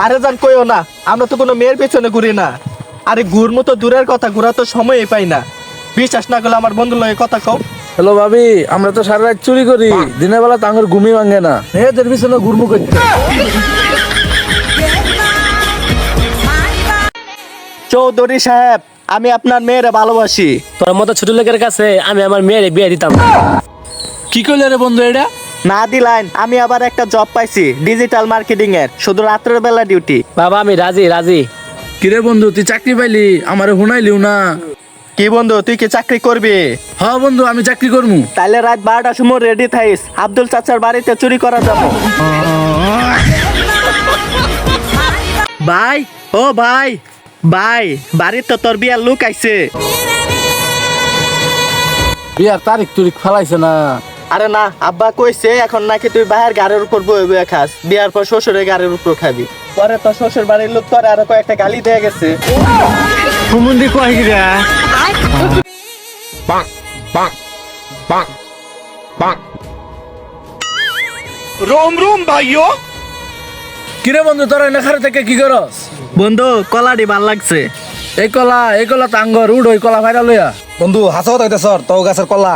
আরে জান কইও না, আমরা তো কোনো মেয়ের পেছনে ঘুরি না। আরে ঘুরমু তো দূরের কথা, ঘোরা তো সময়ই পাই না। বিশ্বাস না করলে আমার বন্ধুর লগে কথা কও। হ্যালো ভাবি, আমরা তো সারা রাত চুরি করি, দিনের বেলা তো আমার ঘুমই ভাঙে না, এদের পিছনে ঘুরমু করতে। চৌধুরী সাহেব, আমি আপনার মেয়েরে ভালোবাসি। তোর মতো ছোট লোকের কাছে আমি আমার মেয়ের বিয়ে দিতাম না। কি করলে রে বন্ধু এটা? না দিলাইন, আমি আবার একটা জব পাইছি ডিজিটাল মার্কেটিং এর, শুধু রাত্রের বেলা ডিউটি। বাবা আমি রাজি রাজি। কিরে বন্ধু, তুই চাকরি পাইলি, আমারে হুনাইলিও না। কি বন্ধু, তুই কি চাকরি করবি? হ্যাঁ বন্ধু, আমি চাকরি করবো। তাইলে রাত 12টার সময় রেডি থাইস, আব্দুল চাচার বাড়িতে চুরি করা যাবো। ভাই, ও ভাই, ভাই বাড়িতে তো তোর বিয়ার লোক আইছে। বিয়ার তারিখ তুরিখ ফেলাইছে না? আরে না, আব্বা কইছে এখন নাকি তুই বাহের গাড়ির উপর বয়ে বয়ে খাস, বিয়ার পর শ্বশুরের গাড়ির উপর খাবি। পরে তো শ্বশুর বাড়ির লোক তোর আরো কয়েকটা গালি দিয়ে গেছে। হুমুন্দি কয় গিরা? রোম রোম ভাইও। কিরে বন্ধু, তোরা এনে খারে থেকে কি করস? বন্ধু কলাটি ভাল লাগছে। এই কলা তাঙ্গর উড, ওই কলা ভাইরা লইয়া। বন্ধু হাসা হইতে স্যার তো গাছের কলা।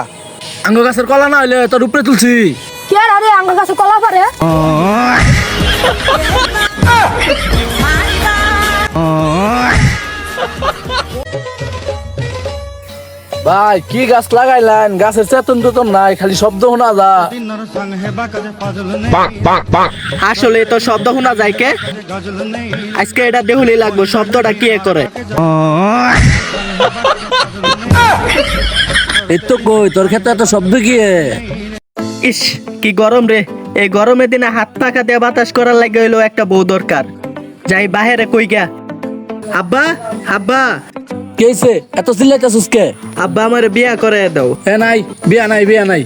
আঙ্গ গাছের কলা না হইলে তোর উপরে তুলছি। কে আরে আঙ্গুর গাছে কলা পারে? ভাই কি গাছ লাগাইলেন? গাছের চেতন টেতন নাই, খালি শব্দ শোনা যা। আসলে তো শব্দ শোনা যায় কে? আজকে এটা দেহুলি লাগবো শব্দটা কে করে। এই তো কই তোর ক্ষেত্রে এত শব্দ কি? ইস কি গরম রে, এই গরমের দিনে হাত পাখা দিয়ে বাতাস করার লাগে হইলো একটা বউ দরকার। যাই বাহিরে কই গা। আব্বা, আব্বা, কি হইছে? এত চিল্লাইতেছিস কে? আব্বা আমার বিয়া করে দাও। এ নাই, বিয়া নাই।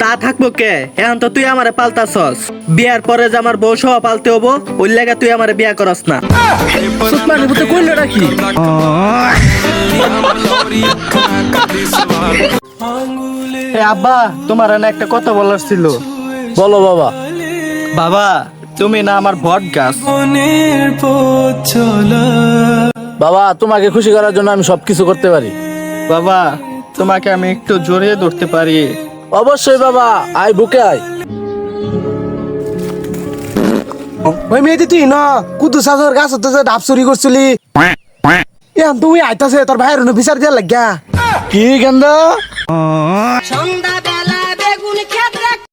তা থাকবো কে? এখন তো তুই আমারে পাল্টাছস, বিয়ার পরে যে আমার বউ সহ পালতে হবো, ওই লাগা তুই আমারে বিয়া করস না। সুতমানি বুতে কইলে নাকি? এ আব্বা, তোমার না একটা কথা বলার ছিল। বলো বাবা। বাবা, তুমি না আমার বট গাছ। বাবা, তোমাকে খুশি করার জন্য আমি সবকিছু করতে পারি। বাবা, তোমাকে আমি একটু জড়িয়ে ধরতে পারি? অবশ্যই বাবা, আয় বুকে আয়। ওই মেয়েটি তুই না কুদু সাজর গাছ হতে ডাব চুরি করছিলি, এখন তুই আইতাছে তোর ভাইয়ের বিচার দিয়া লাগিয়া। কি গেন্দা? সন্ধ্যা